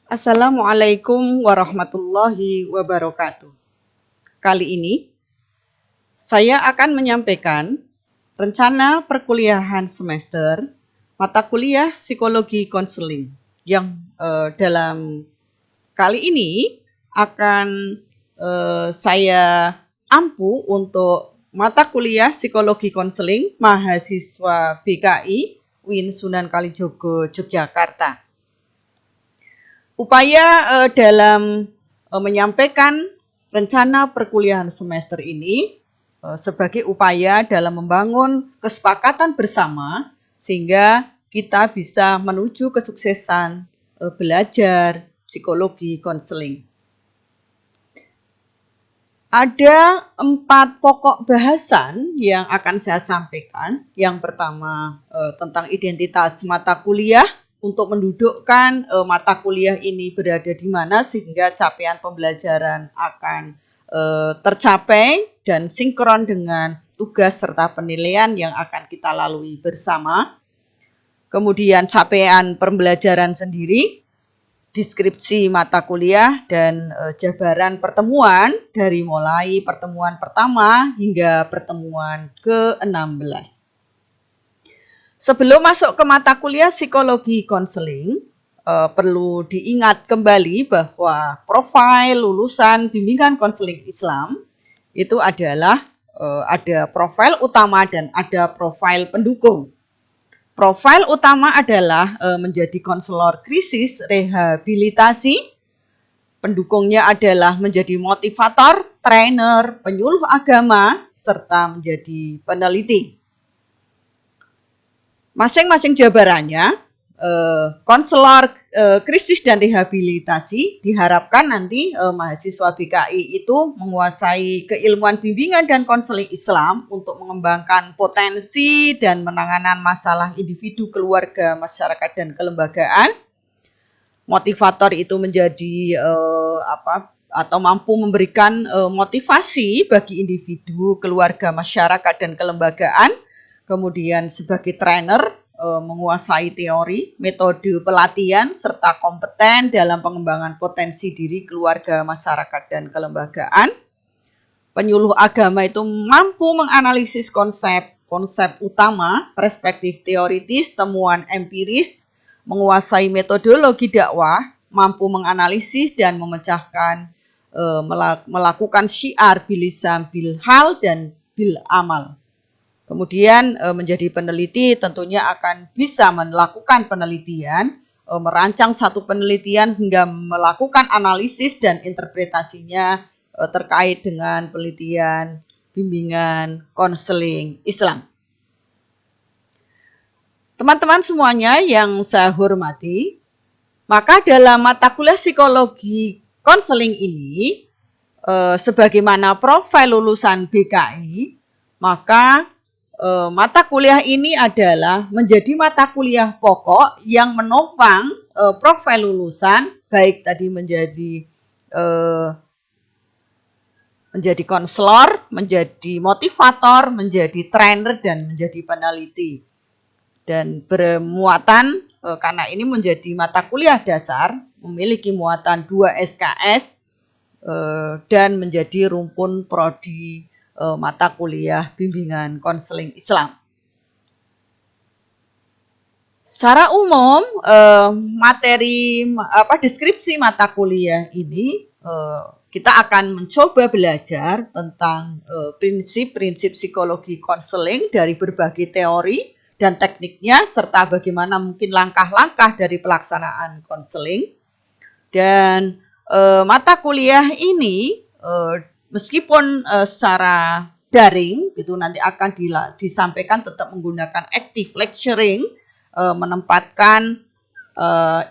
Assalamualaikum warahmatullahi wabarakatuh. Kali ini saya akan menyampaikan rencana perkuliahan semester mata kuliah psikologi konseling yang dalam kali ini akan saya ampu untuk mata kuliah psikologi konseling mahasiswa BKI UIN Sunan Kalijogo Yogyakarta. Upaya dalam menyampaikan rencana perkuliahan semester ini sebagai upaya dalam membangun kesepakatan bersama sehingga kita bisa menuju kesuksesan belajar psikologi konseling. Ada 4 pokok bahasan yang akan saya sampaikan. Yang pertama tentang identitas mata kuliah, untuk mendudukkan mata kuliah ini berada di mana sehingga capaian pembelajaran akan tercapai dan sinkron dengan tugas serta penilaian yang akan kita lalui bersama. Kemudian capaian pembelajaran sendiri, deskripsi mata kuliah, dan jabaran pertemuan dari mulai pertemuan pertama hingga pertemuan ke-16. Sebelum masuk ke mata kuliah psikologi konseling, perlu diingat kembali bahwa profil lulusan bimbingan konseling Islam itu adalah ada profil utama dan ada profil pendukung. Profil utama adalah menjadi konselor krisis rehabilitasi, pendukungnya adalah menjadi motivator, trainer, penyuluh agama, serta menjadi peneliti. Masing-masing jabarannya, konselor krisis dan rehabilitasi diharapkan nanti mahasiswa BKI itu menguasai keilmuan bimbingan dan konseling Islam untuk mengembangkan potensi dan penanganan masalah individu, keluarga, masyarakat, dan kelembagaan. Motivator itu menjadi atau mampu memberikan motivasi bagi individu, keluarga, masyarakat, dan kelembagaan. Kemudian sebagai trainer, menguasai teori, metode pelatihan, serta kompeten dalam pengembangan potensi diri, keluarga, masyarakat, dan kelembagaan. Penyuluh agama itu mampu menganalisis konsep utama, perspektif teoritis, temuan empiris, menguasai metodologi dakwah, mampu menganalisis dan memecahkan, melakukan syiar bilisam bil hal dan bil amal. Kemudian menjadi peneliti tentunya akan bisa melakukan penelitian, merancang satu penelitian hingga melakukan analisis dan interpretasinya terkait dengan penelitian bimbingan konseling Islam. Teman-teman semuanya yang saya hormati, maka dalam mata kuliah psikologi konseling ini, sebagaimana profil lulusan BKI, maka mata kuliah ini adalah menjadi mata kuliah pokok yang menopang profil lulusan, baik tadi menjadi konselor, menjadi motivator, menjadi trainer, dan menjadi peneliti. Dan bermuatan, karena ini menjadi mata kuliah dasar, memiliki muatan 2 SKS, dan menjadi rumpun prodi mata kuliah bimbingan konseling Islam. Secara umum, materi deskripsi mata kuliah ini kita akan mencoba belajar tentang prinsip-prinsip psikologi konseling dari berbagai teori dan tekniknya, serta bagaimana mungkin langkah-langkah dari pelaksanaan konseling. Dan mata kuliah ini meskipun secara daring itu nanti akan disampaikan tetap menggunakan active lecturing, menempatkan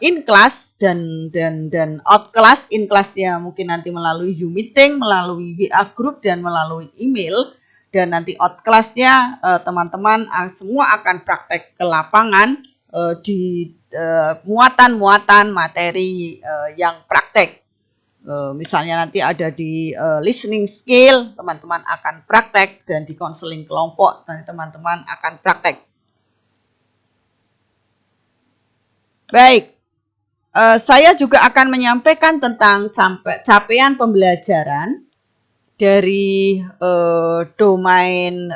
in class dan out class. In classnya mungkin nanti melalui Zoom meeting, melalui WA group, dan melalui email. Dan nanti out classnya teman-teman semua akan praktek ke lapangan di muatan-muatan materi yang praktek. Misalnya nanti ada di listening skill, teman-teman akan praktek, dan di konseling kelompok teman-teman akan praktek. Baik, saya juga akan menyampaikan tentang capaian pembelajaran dari domain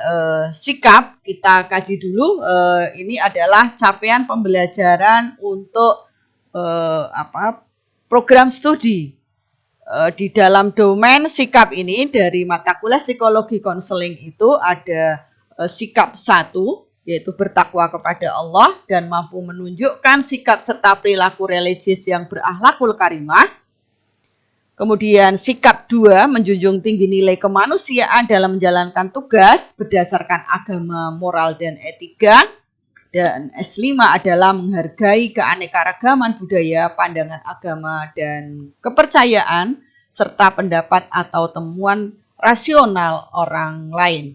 sikap. Kita kaji dulu. Ini adalah capaian pembelajaran untuk program studi di dalam domain sikap ini. Dari mata kuliah psikologi konseling itu ada sikap 1, yaitu bertakwa kepada Allah dan mampu menunjukkan sikap serta perilaku religius yang berakhlakul karimah. Kemudian sikap 2, menjunjung tinggi nilai kemanusiaan dalam menjalankan tugas berdasarkan agama, moral, dan etika. Dan S5 adalah menghargai keanekaragaman budaya, pandangan agama, dan kepercayaan, serta pendapat atau temuan rasional orang lain.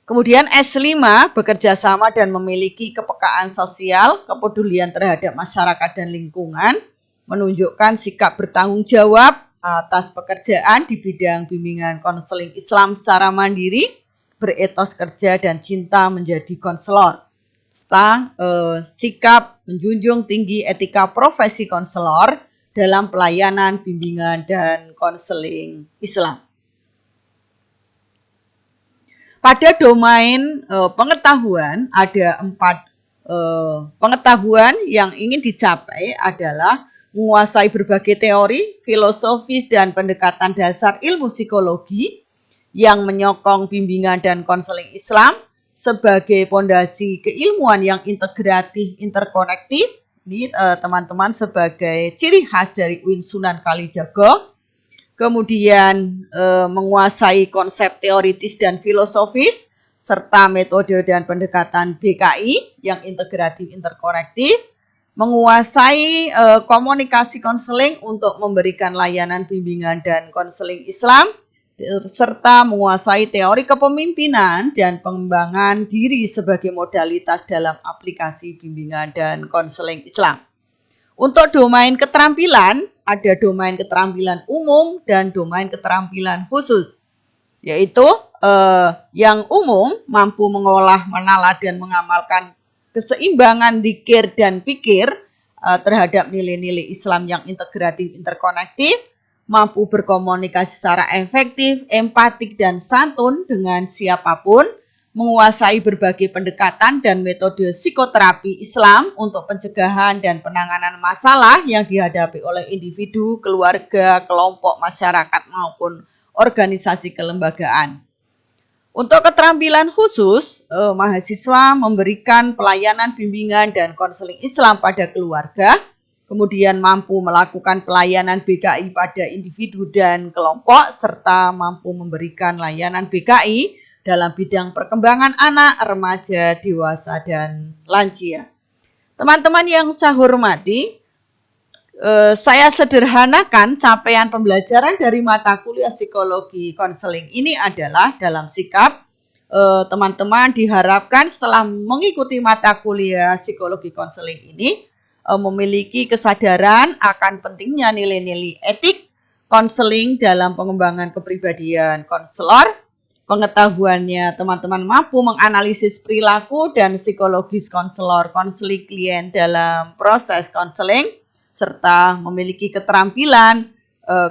Kemudian S5, bekerja sama dan memiliki kepekaan sosial, kepedulian terhadap masyarakat dan lingkungan, menunjukkan sikap bertanggung jawab atas pekerjaan di bidang bimbingan konseling Islam secara mandiri, beretos kerja dan cinta menjadi konselor. Serta sikap menjunjung tinggi etika profesi konselor dalam pelayanan, bimbingan, dan konseling Islam. Pada domain pengetahuan ada 4 pengetahuan yang ingin dicapai adalah menguasai berbagai teori, filosofis, dan pendekatan dasar ilmu psikologi yang menyokong bimbingan dan konseling Islam sebagai pondasi keilmuan yang integratif, interkonektif. Ini teman-teman sebagai ciri khas dari UIN Sunan Kalijaga. Kemudian menguasai konsep teoritis dan filosofis, serta metode dan pendekatan BKI yang integratif interkonektif, menguasai komunikasi konseling untuk memberikan layanan bimbingan dan konseling Islam, serta menguasai teori kepemimpinan dan pengembangan diri sebagai modalitas dalam aplikasi bimbingan dan konseling Islam. Untuk domain keterampilan, ada domain keterampilan umum dan domain keterampilan khusus. Yaitu yang umum mampu mengolah, menalar, dan mengamalkan keseimbangan zikir dan pikir terhadap nilai-nilai Islam yang integratif, interkonektif, mampu berkomunikasi secara efektif, empatik, dan santun dengan siapapun, menguasai berbagai pendekatan dan metode psikoterapi Islam untuk pencegahan dan penanganan masalah yang dihadapi oleh individu, keluarga, kelompok masyarakat maupun organisasi kelembagaan. Untuk keterampilan khusus, mahasiswa memberikan pelayanan bimbingan dan konseling Islam pada keluarga, kemudian mampu melakukan pelayanan BKI pada individu dan kelompok, serta mampu memberikan layanan BKI dalam bidang perkembangan anak, remaja, dewasa, dan lansia. Teman-teman yang saya hormati, saya sederhanakan capaian pembelajaran dari mata kuliah psikologi konseling ini adalah dalam sikap. Teman-teman diharapkan setelah mengikuti mata kuliah psikologi konseling ini memiliki kesadaran akan pentingnya nilai-nilai etik konseling dalam pengembangan kepribadian konselor. Pengetahuannya, teman-teman mampu menganalisis perilaku dan psikologis konselor, konseling klien dalam proses konseling, serta memiliki keterampilan,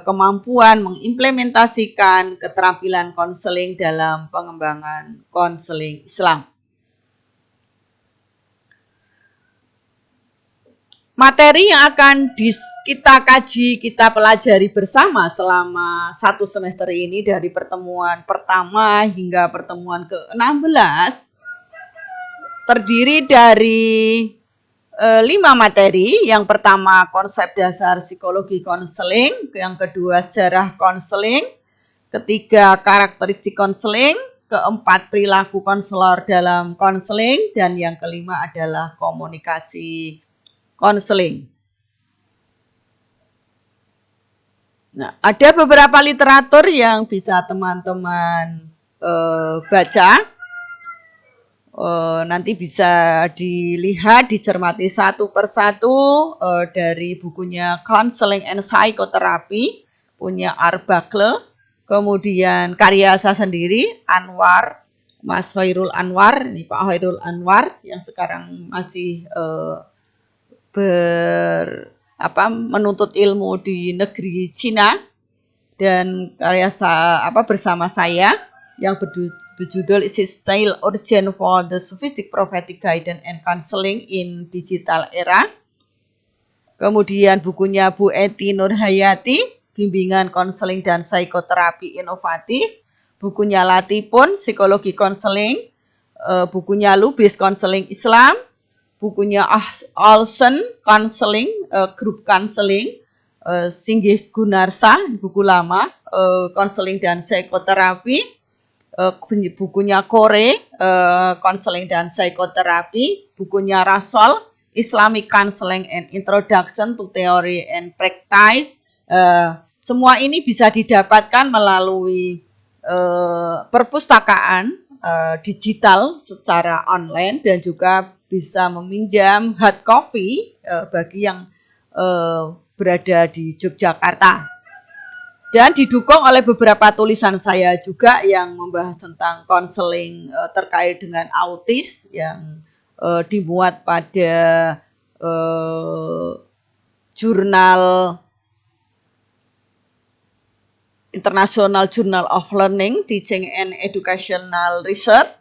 kemampuan mengimplementasikan keterampilan konseling dalam pengembangan konseling Islam. Materi yang akan kita kaji, kita pelajari bersama selama 1 semester ini dari pertemuan pertama hingga pertemuan ke-16 terdiri dari 5 materi. Yang pertama konsep dasar psikologi konseling, yang kedua sejarah konseling, ketiga karakteristik konseling, keempat perilaku konselor dalam konseling, dan yang kelima adalah komunikasi konseling. Nah, ada beberapa literatur yang bisa teman-teman baca. Nanti bisa dilihat, dicermati satu persatu dari bukunya Counseling and Psychotherapy, punya Arbuckle. Kemudian karya saya sendiri, Anwar, Mas Hoirul Anwar, ini Pak Hoirul Anwar yang sekarang masih menuntut ilmu di negeri Cina, dan bersama saya yang berjudul Is It Still Urgent for the Sophistic Prophetic Guidance and Counseling in Digital Era. Kemudian bukunya Bu Eti Nurhayati, Bimbingan Konseling dan Psikoterapi Inovatif. Bukunya Latipun, Psikologi Konseling. Bukunya Lubis, Konseling Islam. Bukunya Olsen, Konseling, Grup Konseling. Singgih Gunarsa, buku lama, Konseling dan Psikoterapi. Bukunya Kore, Konseling dan Psikoterapi. Bukunya Rasol, Islamic Counseling and Introduction to Theory and Practice. Semua ini bisa didapatkan melalui perpustakaan digital secara online, dan juga bisa meminjam hard copy bagi yang berada di Yogyakarta. Dan didukung oleh beberapa tulisan saya juga yang membahas tentang konseling terkait dengan autis yang dimuat pada jurnal International Journal of Learning, Teaching and Educational Research,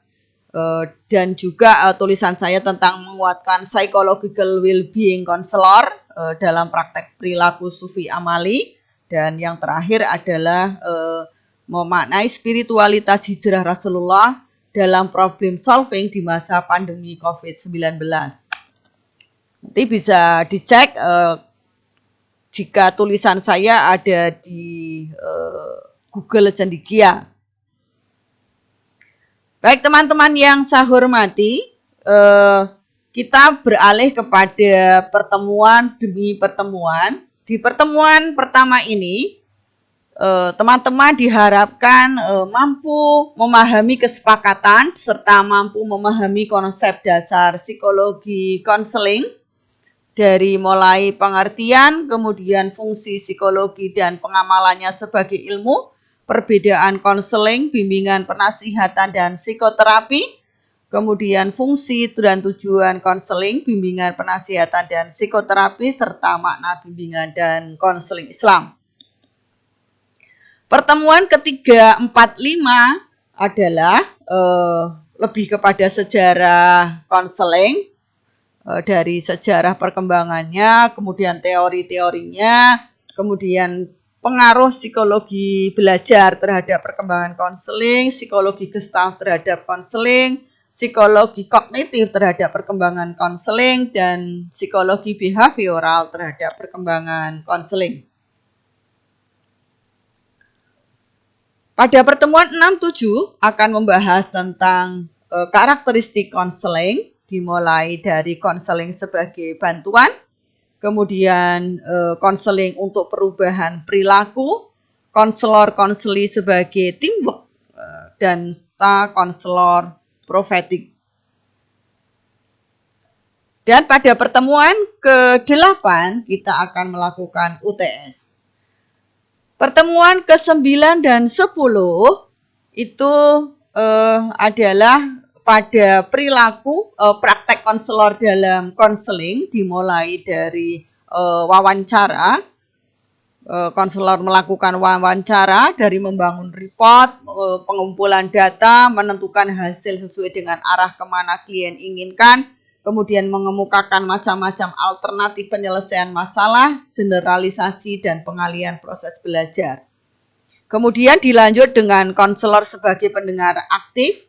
dan juga tulisan saya tentang menguatkan psychological well-being counselor dalam praktek perilaku sufi amali, dan yang terakhir adalah memaknai spiritualitas hijrah Rasulullah dalam problem solving di masa pandemi COVID-19. Nanti bisa dicek jika tulisan saya ada di Google Cendekia. Baik teman-teman yang saya hormati, kita beralih kepada pertemuan demi pertemuan. Di pertemuan pertama ini, teman-teman diharapkan mampu memahami kesepakatan serta mampu memahami konsep dasar psikologi konseling dari mulai pengertian, kemudian fungsi psikologi dan pengamalannya sebagai ilmu, perbedaan konseling, bimbingan penasihatan dan psikoterapi, kemudian fungsi dan tujuan konseling, bimbingan penasihatan dan psikoterapi, serta makna bimbingan dan konseling Islam. Pertemuan ketiga 45 adalah lebih kepada sejarah konseling, dari sejarah perkembangannya, kemudian teori-teorinya, kemudian pengaruh psikologi belajar terhadap perkembangan konseling, psikologi gestalt terhadap konseling, psikologi kognitif terhadap perkembangan konseling, dan psikologi behavioral terhadap perkembangan konseling. Pada pertemuan 6-7 akan membahas tentang karakteristik konseling, dimulai dari konseling sebagai bantuan, kemudian konseling untuk perubahan perilaku, konselor-konseli sebagai teamwork, dan konselor profetik. Dan pada pertemuan ke-8 kita akan melakukan UTS. Pertemuan ke-9 dan 10 itu adalah pada perilaku praktek konselor dalam konseling, dimulai dari wawancara. Konselor melakukan wawancara dari membangun report, pengumpulan data, menentukan hasil sesuai dengan arah kemana klien inginkan, kemudian mengemukakan macam-macam alternatif penyelesaian masalah, generalisasi, dan pengalihan proses belajar. Kemudian dilanjut dengan konselor sebagai pendengar aktif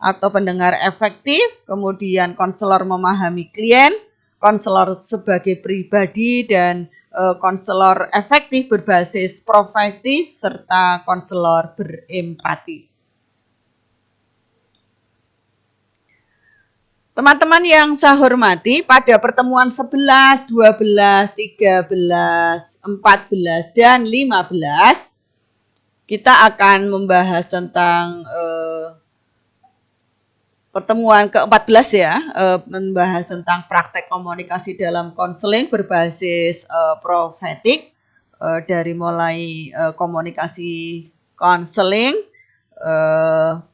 atau pendengar efektif, kemudian konselor memahami klien, konselor sebagai pribadi, dan konselor efektif berbasis profetik, serta konselor berempati. Teman-teman yang saya hormati, pada pertemuan 11, 12, 13, 14, dan 15, kita akan membahas tentang pertemuan ke-14 ya, membahas tentang praktek komunikasi dalam konseling berbasis profetik, dari mulai komunikasi konseling,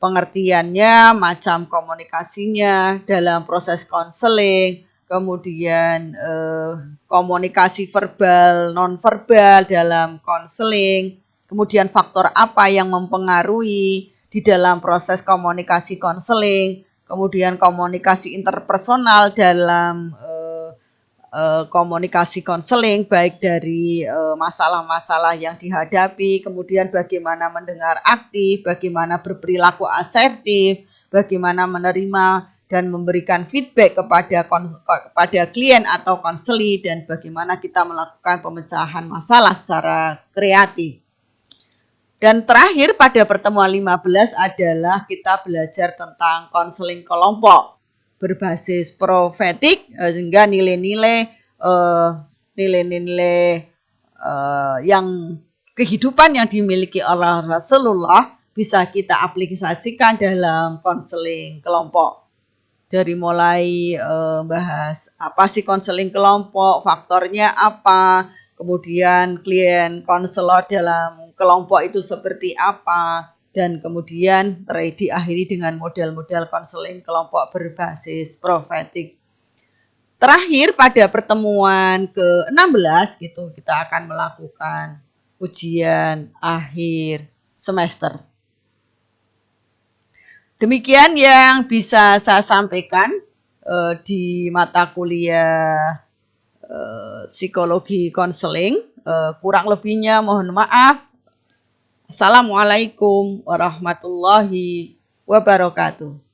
pengertiannya, macam komunikasinya dalam proses konseling, kemudian komunikasi verbal, nonverbal dalam konseling, kemudian faktor apa yang mempengaruhi di dalam proses komunikasi konseling, kemudian komunikasi interpersonal dalam komunikasi konseling, baik dari masalah-masalah yang dihadapi, kemudian bagaimana mendengar aktif, bagaimana berperilaku asertif, bagaimana menerima dan memberikan feedback kepada klien atau konseli, dan bagaimana kita melakukan pemecahan masalah secara kreatif. Dan terakhir pada pertemuan 15 adalah kita belajar tentang konseling kelompok berbasis profetik, sehingga nilai-nilai yang kehidupan yang dimiliki oleh Rasulullah bisa kita aplikasikan dalam konseling kelompok. Dari mulai bahas apa sih konseling kelompok, faktornya apa, kemudian klien konselor dalam kelompok itu seperti apa, dan kemudian diakhiri dengan model-model konseling kelompok berbasis profetik. Terakhir pada pertemuan ke-16 gitu kita akan melakukan ujian akhir semester. Demikian yang bisa saya sampaikan di mata kuliah psikologi konseling. Kurang lebihnya mohon maaf. Assalamualaikum warahmatullahi wabarakatuh.